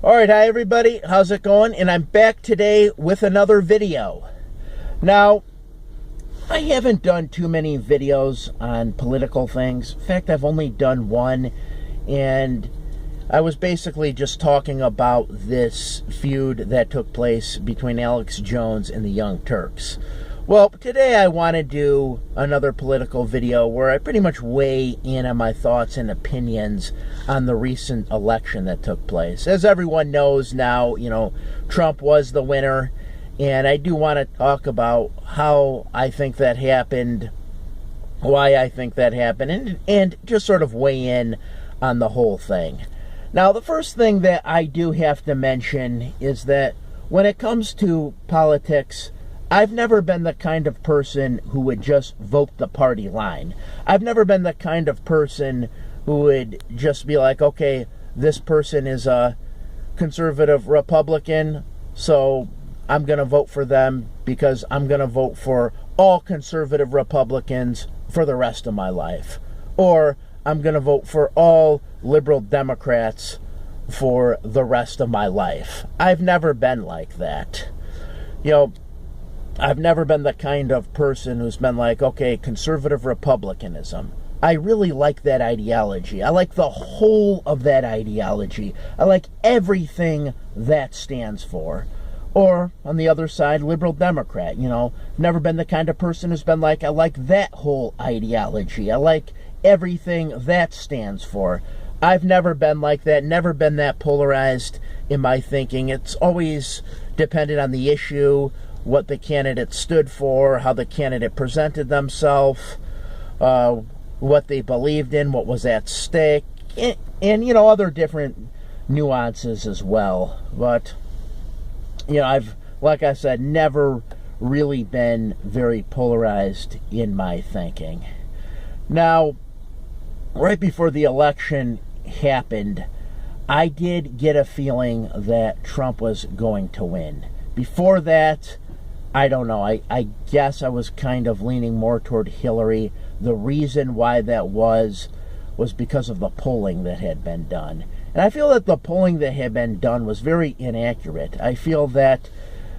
Alright, hi everybody, how's it going? And I'm back today with another video. Now, I haven't done too many videos on political things. In fact, I've only done one, and I was basically just talking about this feud that took place between Alex Jones and the Young Turks. Well, today I want to do another political video where I pretty much weigh in on my thoughts and opinions on the recent election that took place. As everyone knows now, Trump was the winner, and I do want to talk about how I think that happened, why I think that happened, and just sort of weigh in on the whole thing. Now, the first thing that I do have to mention is that when it comes to politics, I've never been the kind of person who would just vote the party line. I've never been the kind of person who would just be like, okay, this person is a conservative Republican, so I'm going to vote for them because I'm going to vote for all conservative Republicans for the rest of my life. Or I'm going to vote for all liberal Democrats for the rest of my life. I've never been like that. I've never been the kind of person who's been like, okay, conservative Republicanism. I really like that ideology. I like the whole of that ideology. I like everything that stands for. Or, on the other side, liberal Democrat. Never been the kind of person who's been like, I like that whole ideology. I like everything that stands for. I've never been like that, never been that polarized in my thinking. It's always depended on the issue, what the candidate stood for, how the candidate presented themselves, what they believed in, what was at stake, and other different nuances as well. But, I've, like I said, never really been very polarized in my thinking. Now, right before the election happened, I did get a feeling that Trump was going to win. Before that, I don't know. I guess I was kind of leaning more toward Hillary. The reason why that was because of the polling that had been done. And I feel that the polling that had been done was very inaccurate. I feel that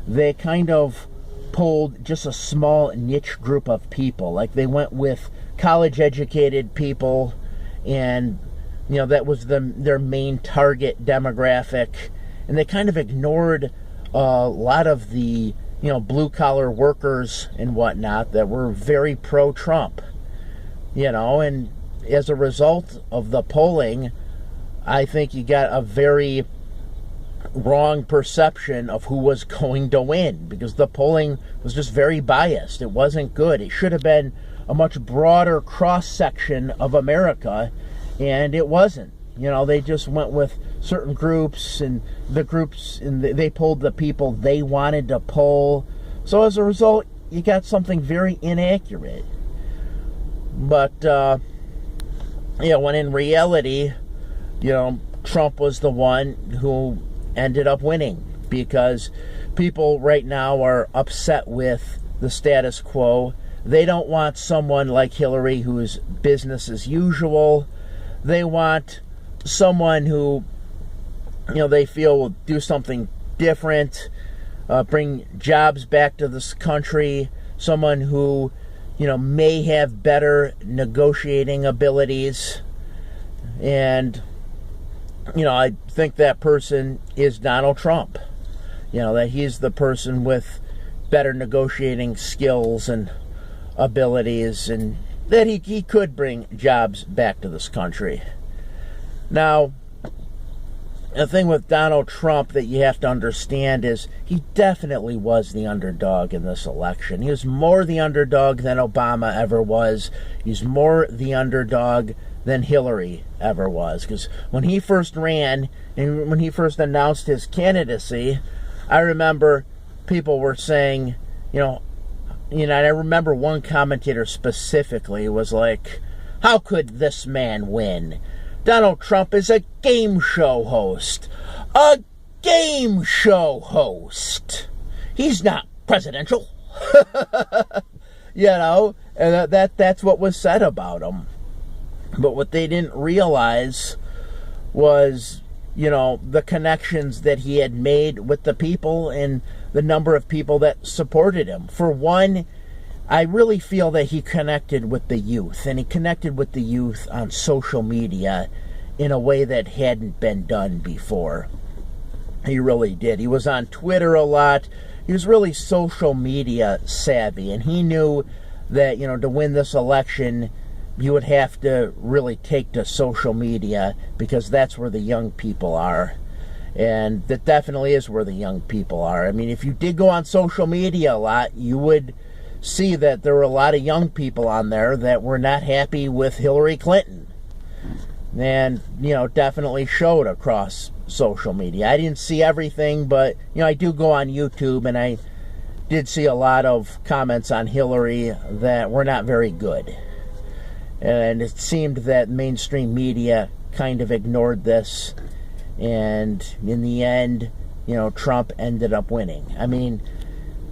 they kind of polled just a small niche group of people. Like they went with college-educated people, and that was their main target demographic. And they kind of ignored a lot of the blue-collar workers and whatnot that were very pro-Trump, and as a result of the polling, I think you got a very wrong perception of who was going to win, because the polling was just very biased. It wasn't good. It should have been a much broader cross-section of America, and it wasn't. They just went with certain groups, and they polled the people they wanted to poll. So as a result, you got something very inaccurate. But, when in reality, Trump was the one who ended up winning, because people right now are upset with the status quo. They don't want someone like Hillary who's business as usual. They want someone who, they feel will do something different, bring jobs back to this country, someone who, may have better negotiating abilities. And, I think that person is Donald Trump. That he's the person with better negotiating skills and abilities, and that he could bring jobs back to this country. Now, the thing with Donald Trump that you have to understand is he definitely was the underdog in this election. He was more the underdog than Obama ever was. He's more the underdog than Hillary ever was. Because when he first ran and when he first announced his candidacy, I remember people were saying, and I remember one commentator specifically was like, how could this man win? Donald Trump is a game show host. A game show host. He's not presidential. And that's what was said about him. But what they didn't realize was, the connections that he had made with the people and the number of people that supported him. For one, I really feel that he connected with the youth, and he connected with the youth on social media in a way that hadn't been done before. He really did. He was on Twitter a lot. He was really social media savvy, and he knew that, to win this election, you would have to really take to social media, because that's where the young people are. And that definitely is where the young people are. I mean, if you did go on social media a lot, you would see that there were a lot of young people on there that were not happy with Hillary Clinton. And, definitely showed across social media. I didn't see everything, but, I do go on YouTube, and I did see a lot of comments on Hillary that were not very good. And it seemed that mainstream media kind of ignored this, and in the end, Trump ended up winning. I mean,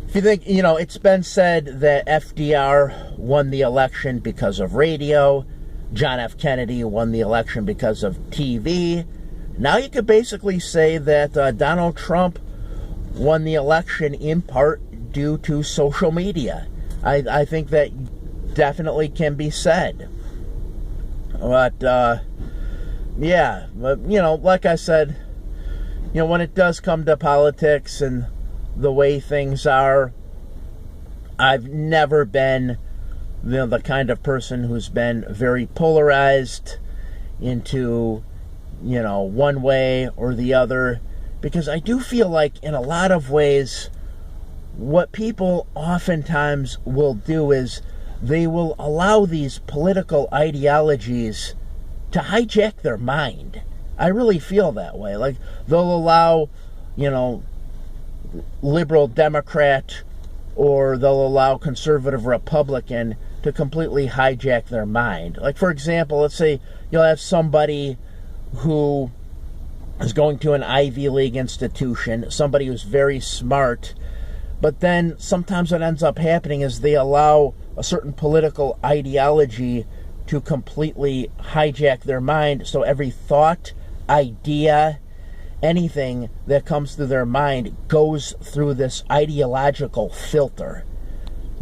if you think, it's been said that FDR won the election because of radio, John F. Kennedy won the election because of TV. Now you could basically say that Donald Trump won the election in part due to social media. I think that definitely can be said. But, yeah, but, like I said, when it does come to politics and the way things are, I've never been the kind of person who's been very polarized into, one way or the other, because I do feel like in a lot of ways, what people oftentimes will do is they will allow these political ideologies to hijack their mind. I really feel that way. Like, they'll allow, liberal Democrat, or they'll allow conservative Republican to completely hijack their mind. Like, for example, let's say you'll have somebody who is going to an Ivy League institution, somebody who's very smart, but then sometimes what ends up happening is they allow a certain political ideology to completely hijack their mind, so every thought, idea, anything that comes through their mind goes through this ideological filter.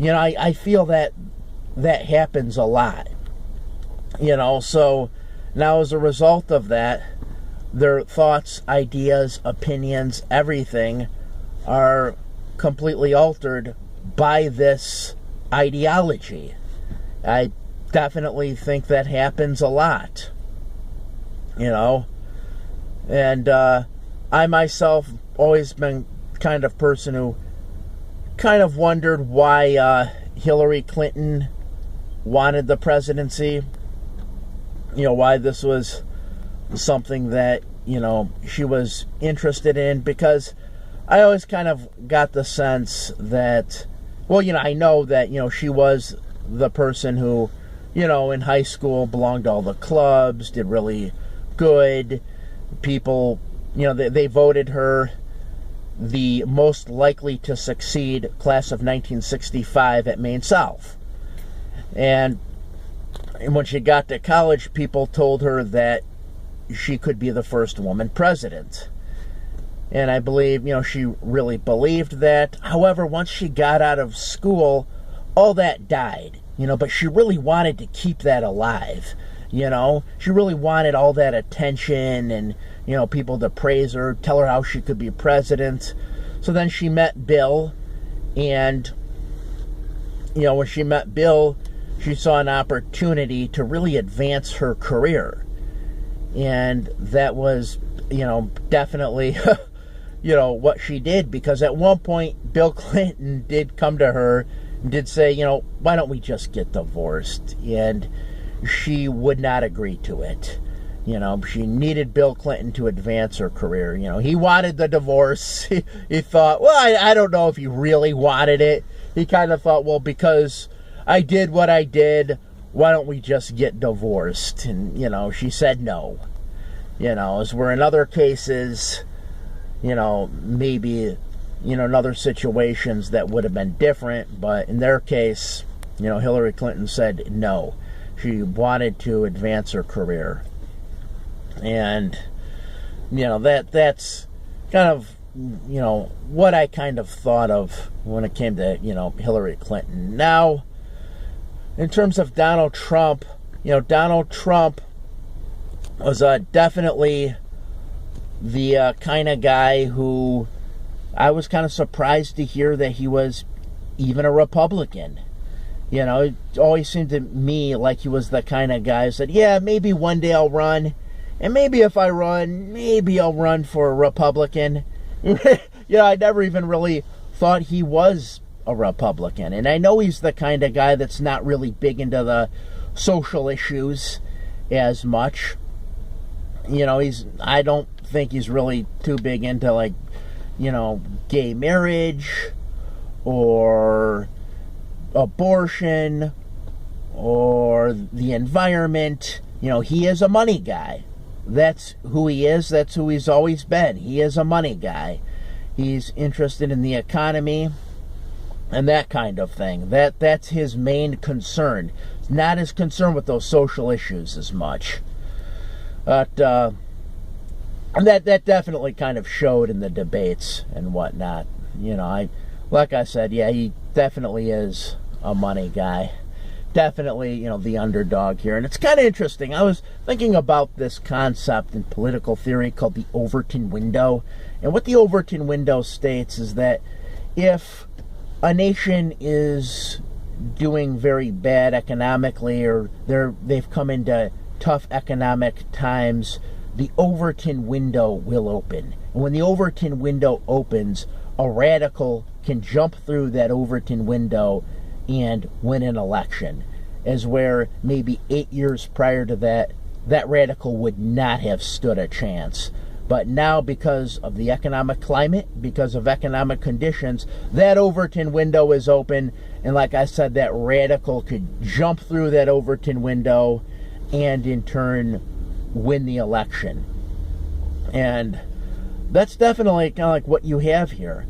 I feel that happens a lot. So now as a result of that, their thoughts, ideas, opinions, everything are completely altered by this ideology. I definitely think that happens a lot. And I myself always been kind of person who kind of wondered why Hillary Clinton wanted the presidency. Why this was something that, she was interested in, because I always kind of got the sense that, I know that, she was the person who, in high school belonged to all the clubs, did really good. People, they voted her the most likely to succeed class of 1965 at Maine South. And when she got to college, people told her that she could be the first woman president. And I believe, she really believed that. However, once she got out of school, all that died, but she really wanted to keep that alive. She really wanted all that attention and, people to praise her, tell her how she could be president. So then she met Bill, and, when she met Bill, she saw an opportunity to really advance her career. And that was, definitely, what she did, because at one point, Bill Clinton did come to her and did say, why don't we just get divorced? And she would not agree to it. She needed Bill Clinton to advance her career. He wanted the divorce. He thought, well, I don't know if he really wanted it. He kind of thought, well, because I did what I did, why don't we just get divorced? And, she said no. As where in other cases, maybe, in other situations that would have been different. But in their case, Hillary Clinton said no. She wanted to advance her career. And, that's kind of, what I kind of thought of when it came to, Hillary Clinton. Now, in terms of Donald Trump, Donald Trump was definitely the kind of guy who I was kind of surprised to hear that he was even a Republican. It always seemed to me like he was the kind of guy who said, yeah, maybe one day I'll run, and maybe if I run, maybe I'll run for a Republican. I never even really thought he was a Republican. And I know he's the kind of guy that's not really big into the social issues as much. I don't think he's really too big into gay marriage or abortion or the environment. He is a money guy. That's who he is. That's who he's always been. He is a money guy. He's interested in the economy and that kind of thing. That's his main concern. He's not as concerned with those social issues as much. But that definitely kind of showed in the debates and whatnot. Like I said, yeah, he definitely is a money guy. Definitely, the underdog here. And it's kind of interesting. I was thinking about this concept in political theory called the Overton window. And what the Overton window states is that if a nation is doing very bad economically, or they've come into tough economic times, the Overton window will open. And when the Overton window opens, a radical can jump through that Overton window and win an election. As where maybe 8 years prior to that radical would not have stood a chance. But now, because of the economic climate, because of economic conditions, that Overton window is open. And like I said, that radical could jump through that Overton window and in turn win the election. And that's definitely kind of like what you have here.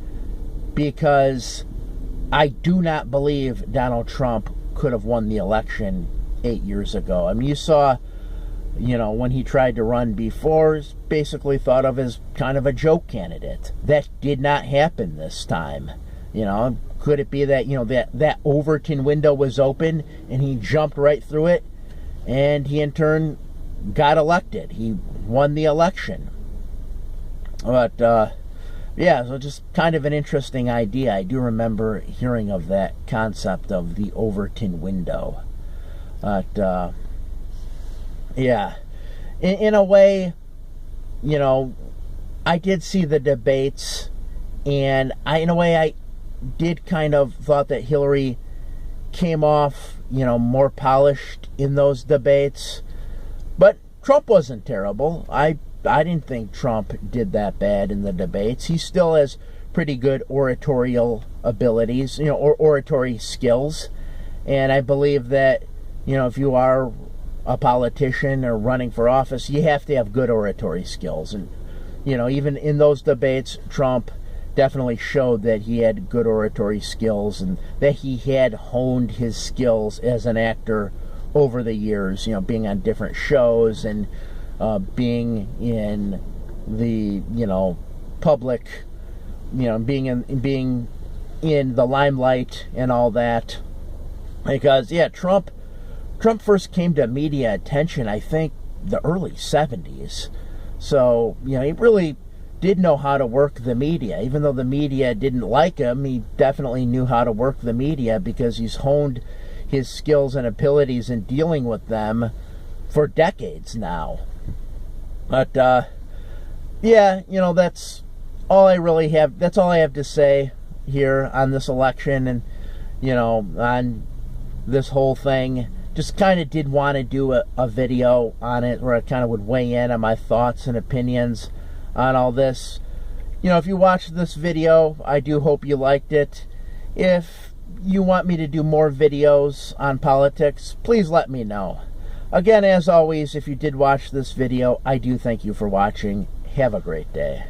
Because I do not believe Donald Trump could have won the election 8 years ago. I mean, you saw, when he tried to run before, basically thought of as kind of a joke candidate. That did not happen this time. Could it be that, that Overton window was open and he jumped right through it and he in turn got elected? He won the election. But, yeah, so just kind of an interesting idea. I do remember hearing of that concept of the Overton window. But, yeah, in a way, I did see the debates, and in a way I did kind of thought that Hillary came off, more polished in those debates. But Trump wasn't terrible. I didn't think Trump did that bad in the debates. He still has pretty good oratorial abilities, or oratory skills. And I believe that, if you are a politician or running for office, you have to have good oratory skills. And, even in those debates, Trump definitely showed that he had good oratory skills and that he had honed his skills as an actor over the years, being on different shows and being in the public, being in the limelight and all that. Because Trump first came to media attention, I think, the early 70s. So he really did know how to work the media. Even though the media didn't like him, he definitely knew how to work the media because he's honed his skills and abilities in dealing with them for decades now. But, that's all I really have. That's all I have to say here on this election and, on this whole thing. Just kind of did want to do a video on it where I kind of would weigh in on my thoughts and opinions on all this. If you watched this video, I do hope you liked it. If you want me to do more videos on politics, please let me know. Again, as always, if you did watch this video, I do thank you for watching. Have a great day.